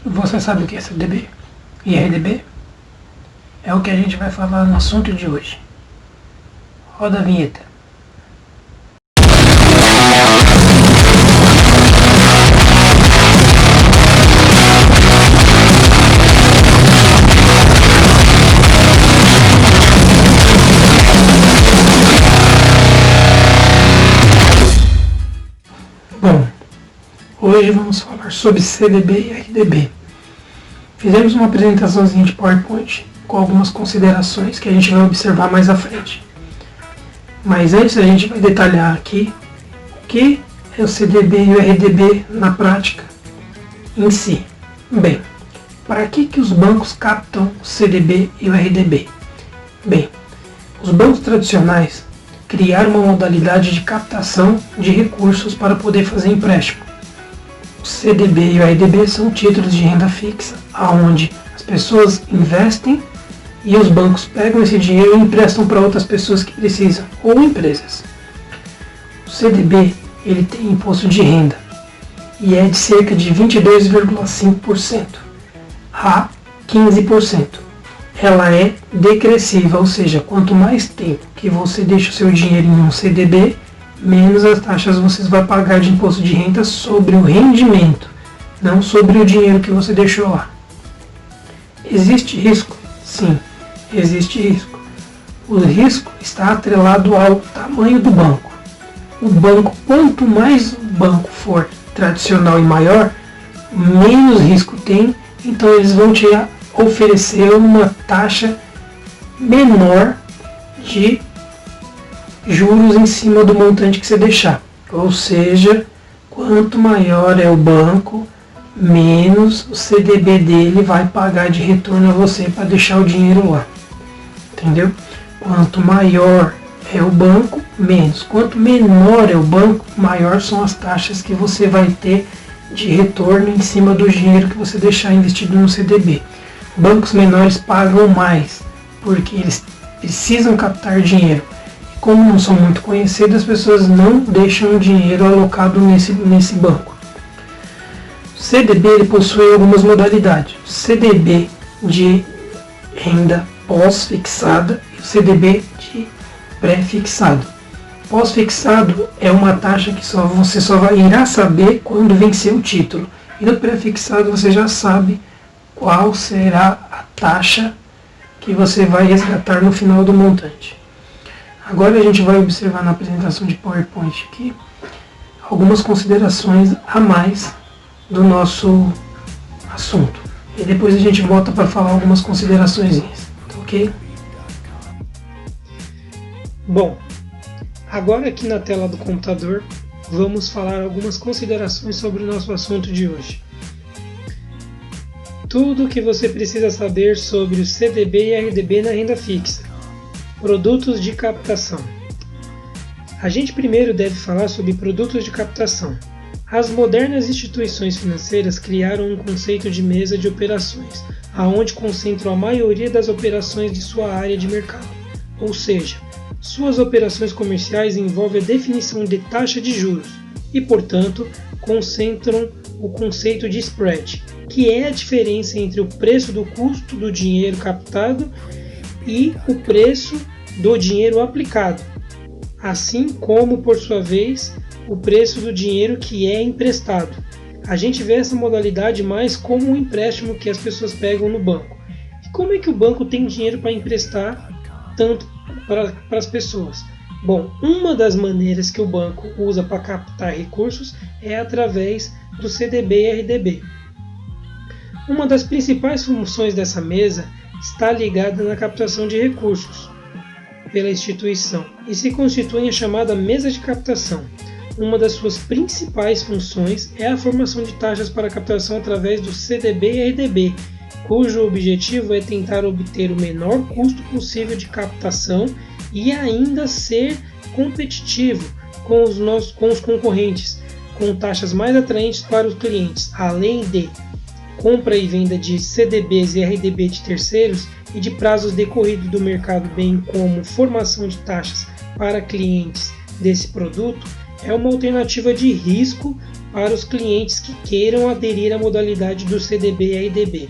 Você sabe o que é CDB e RDB? É o que a gente vai falar no assunto de hoje. Roda a vinheta. Bom, hoje vamos falar sobre CDB e RDB. Fizemos uma apresentaçãozinha de PowerPoint com algumas considerações que a gente vai observar mais à frente. Mas antes a gente vai detalhar aqui o que é o CDB e o RDB na prática em si. Bem, para que os bancos captam o CDB e o RDB? Bem, os bancos tradicionais criaram uma modalidade de captação de recursos para poder fazer empréstimo. O CDB e o RDB são títulos de renda fixa, onde as pessoas investem e os bancos pegam esse dinheiro e emprestam para outras pessoas que precisam, ou empresas. O CDB ele tem imposto de renda e é de cerca de 22,5% a 15%. Ela é decrescível, ou seja, quanto mais tempo que você deixa o seu dinheiro em um CDB, menos as taxas você vai pagar de imposto de renda sobre o rendimento, não sobre o dinheiro que você deixou lá. Existe risco? Sim, existe risco. O risco está atrelado ao tamanho do banco. O banco, quanto mais o banco for tradicional e maior, menos risco tem, então eles vão te oferecer uma taxa menor de juros em cima do montante que você deixar. Ou seja, quanto maior é o banco, menos o CDB dele vai pagar de retorno a você para deixar o dinheiro lá. Entendeu? Quanto maior é o banco, menos. Quanto menor é o banco, maior são as taxas que você vai ter de retorno em cima do dinheiro que você deixar investido no CDB. Bancos menores pagam mais, porque eles precisam captar dinheiro. E como não são muito conhecidos, as pessoas não deixam o dinheiro alocado nesse banco. O CDB ele possui algumas modalidades. O CDB de renda pós-fixada e o CDB de pré-fixado. Pós-fixado é uma taxa que você só irá saber quando vencer o título. E no pré-fixado você já sabe qual será a taxa que você vai resgatar no final do montante. Agora a gente vai observar na apresentação de PowerPoint aqui algumas considerações a mais do nosso assunto. E depois a gente volta para falar algumas considerações, ok? Bom, agora aqui na tela do computador vamos falar algumas considerações sobre o nosso assunto de hoje. Tudo o que você precisa saber sobre o CDB e RDB na renda fixa. Produtos de captação. A gente primeiro deve falar sobre produtos de captação. As modernas instituições financeiras criaram um conceito de mesa de operações, aonde concentram a maioria das operações de sua área de mercado. Ou seja, suas operações comerciais envolvem a definição de taxa de juros e, portanto, concentram o conceito de spread, que é a diferença entre o preço do custo do dinheiro captado e o preço do dinheiro aplicado, assim como, por sua vez, o preço do dinheiro que é emprestado. A gente vê essa modalidade mais como um empréstimo que as pessoas pegam no banco. E como é que o banco tem dinheiro para emprestar tanto para as pessoas? Bom, uma das maneiras que o banco usa para captar recursos é através do CDB e RDB. Uma das principais funções dessa mesa está ligada na captação de recursos pela instituição e se constitui em a chamada mesa de captação. Uma das suas principais funções é a formação de taxas para captação através do CDB e RDB, cujo objetivo é tentar obter o menor custo possível de captação e ainda ser competitivo com os concorrentes, com taxas mais atraentes para os clientes, além de compra e venda de CDBs e RDB de terceiros e de prazos decorridos do mercado, bem como formação de taxas para clientes desse produto, é uma alternativa de risco para os clientes que queiram aderir à modalidade do CDB e RDB.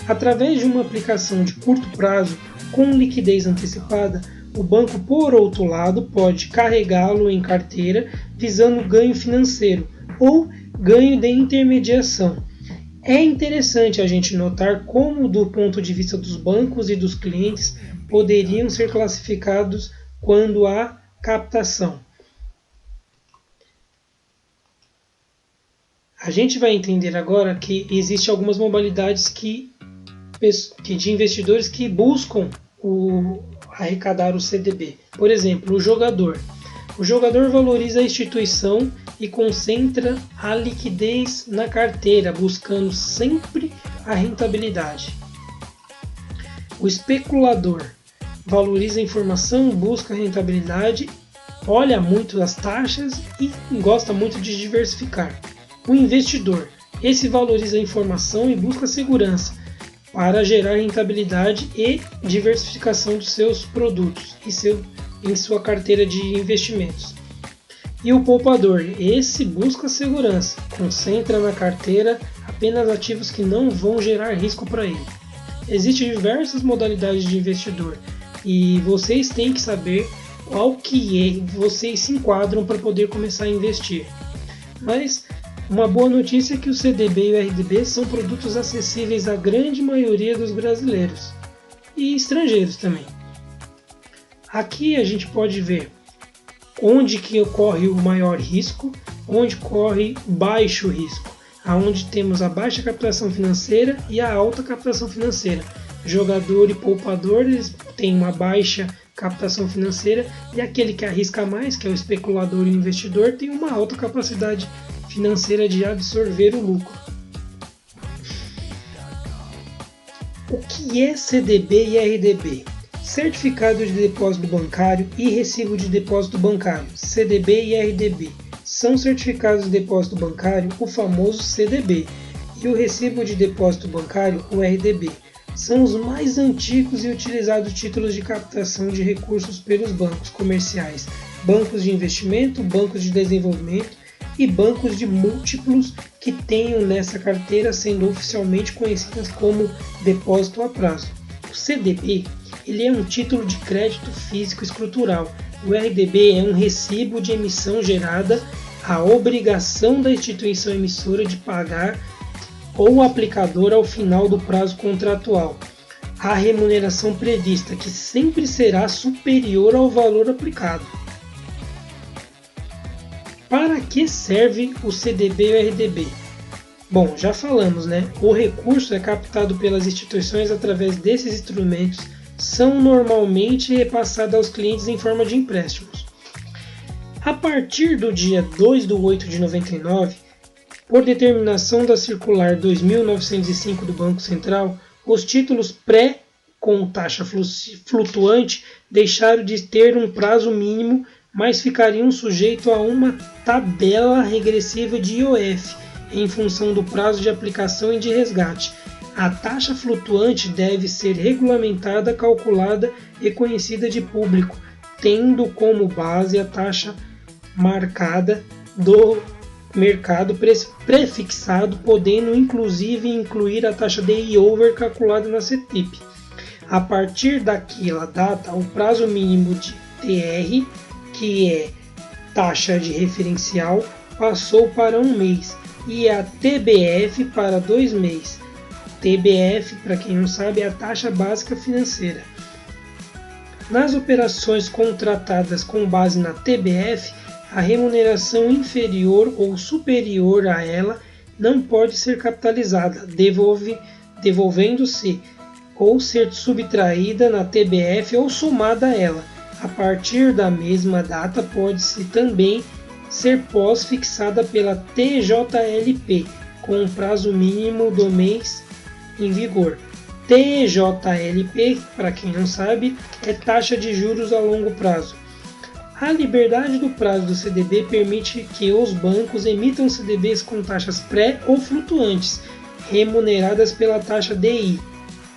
Através de uma aplicação de curto prazo, com liquidez antecipada, o banco, por outro lado, pode carregá-lo em carteira visando ganho financeiro ou ganho de intermediação. É interessante a gente notar como, do ponto de vista dos bancos e dos clientes, poderiam ser classificados quando há captação. A gente vai entender agora que existem algumas modalidades de investidores que buscam arrecadar o CDB. Por exemplo, o jogador. O jogador valoriza a instituição e concentra a liquidez na carteira, buscando sempre a rentabilidade. O especulador valoriza a informação, busca a rentabilidade, olha muito as taxas e gosta muito de diversificar. O investidor, esse valoriza a informação e busca segurança para gerar rentabilidade e diversificação dos seus produtos em sua carteira de investimentos. E o poupador, esse busca segurança, concentra na carteira apenas ativos que não vão gerar risco para ele. Existem diversas modalidades de investidor e vocês têm que saber qual que vocês se enquadram para poder começar a investir. Mas uma boa notícia é que o CDB e o RDB são produtos acessíveis à grande maioria dos brasileiros e estrangeiros também. Aqui a gente pode ver onde que ocorre o maior risco, onde corre baixo risco, aonde temos a baixa captação financeira e a alta captação financeira. Jogador e poupador eles têm uma baixa captação financeira e aquele que arrisca mais, que é o especulador e o investidor, tem uma alta capacidade financeira de absorver o lucro. O que é CDB e RDB? Certificado de depósito bancário e recibo de depósito bancário, CDB e RDB. São certificados de depósito bancário, o famoso CDB, e o recibo de depósito bancário, o RDB. São os mais antigos e utilizados títulos de captação de recursos pelos bancos comerciais, bancos de investimento, bancos de desenvolvimento e bancos de múltiplos que tenham nessa carteira, sendo oficialmente conhecidas como depósito a prazo. O CDB ele é um título de crédito físico estrutural. O RDB é um recibo de emissão gerada à obrigação da instituição emissora de pagar ou aplicador ao final do prazo contratual a remuneração prevista, que sempre será superior ao valor aplicado. Para que serve o CDB e o RDB? Bom, já falamos, né? O recurso é captado pelas instituições através desses instrumentos, são normalmente repassados aos clientes em forma de empréstimos. A partir do dia 2/8/99, por determinação da Circular 2905 do Banco Central, os títulos pré com taxa flutuante deixaram de ter um prazo mínimo, mas ficariam sujeitos a uma tabela regressiva de IOF, em função do prazo de aplicação e de resgate. A taxa flutuante deve ser regulamentada, calculada e conhecida de público, tendo como base a taxa marcada do mercado prefixado, podendo inclusive incluir a taxa DI over calculada na CETIP. A partir daquela data, o prazo mínimo de TR, que é taxa de referencial, passou para 1 mês e a TBF para 2 meses. TBF, para quem não sabe, é a taxa básica financeira. Nas operações contratadas com base na TBF, a remuneração inferior ou superior a ela não pode ser capitalizada, devolvendo-se ou ser subtraída na TBF ou somada a ela. A partir da mesma data, pode-se também ser pós-fixada pela TJLP, com um prazo mínimo do mês em vigor. TJLP, para quem não sabe, é taxa de juros a longo prazo. A liberdade do prazo do CDB permite que os bancos emitam CDBs com taxas pré ou flutuantes, remuneradas pela taxa DI,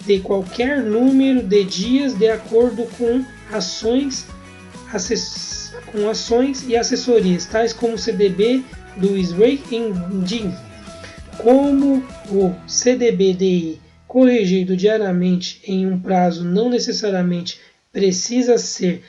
de qualquer número de dias de acordo com ações e assessorias, tais como CDB do Sway-in-Jin. Como o CDB-DI corrigido diariamente em um prazo não necessariamente precisa ser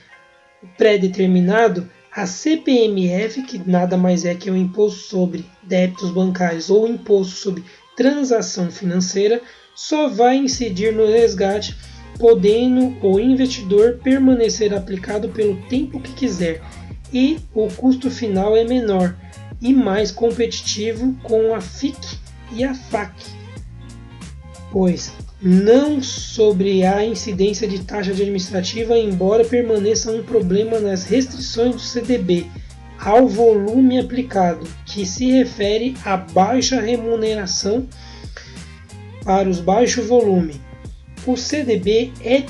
pré-determinado, a CPMF, que nada mais é que o Imposto sobre Débitos Bancários ou Imposto sobre Transação Financeira, só vai incidir no resgate, podendo o investidor permanecer aplicado pelo tempo que quiser, e o custo final é menor e mais competitivo com a FIC e a FAC, pois não sobre a incidência de taxa administrativa, embora permaneça um problema nas restrições do CDB ao volume aplicado, que se refere à baixa remuneração para os baixo volume. O CDB é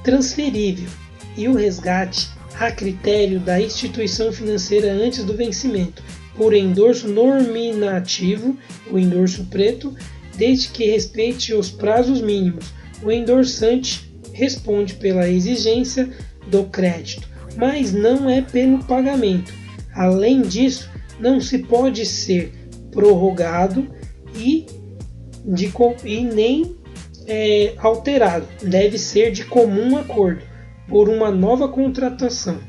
transferível e o resgate a critério da instituição financeira antes do vencimento, por endorso nominativo, o endorso preto, desde que respeite os prazos mínimos. O endorsante responde pela exigência do crédito, mas não é pelo pagamento. Além disso, não se pode ser prorrogado e nem alterado. Deve ser de comum acordo por uma nova contratação.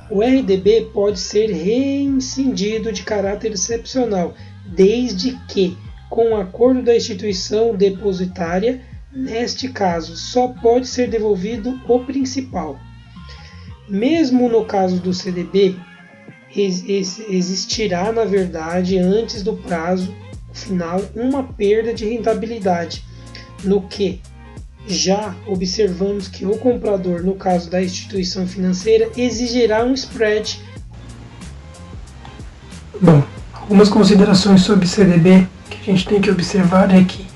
O RDB pode ser rescindido de caráter excepcional, desde que, com acordo da instituição depositária, neste caso, só pode ser devolvido o principal. Mesmo no caso do CDB, existirá, na verdade, antes do prazo final, uma perda de rentabilidade, no que já observamos que o comprador, no caso da instituição financeira, exigirá um spread. Bom, algumas considerações sobre CDB que a gente tem que observar é que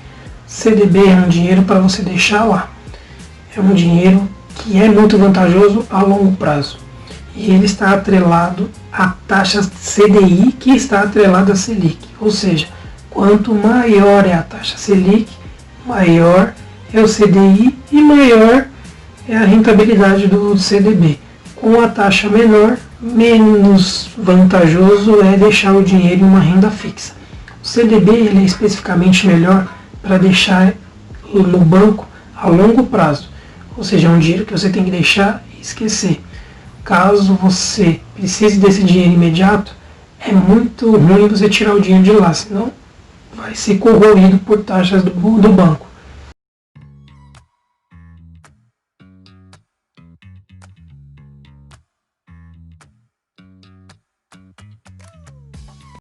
CDB é um dinheiro para você deixar lá. É um dinheiro que é muito vantajoso a longo prazo. E ele está atrelado à taxa CDI, que está atrelada à Selic. Ou seja, quanto maior é a taxa Selic, maior é o CDI e maior é a rentabilidade do CDB. Com a taxa menor, menos vantajoso é deixar o dinheiro em uma renda fixa. O CDB ele é especificamente melhor para deixar no banco a longo prazo, ou seja, é um dinheiro que você tem que deixar e esquecer. Caso você precise desse dinheiro imediato, é muito ruim você tirar o dinheiro de lá, senão vai ser corroído por taxas do banco.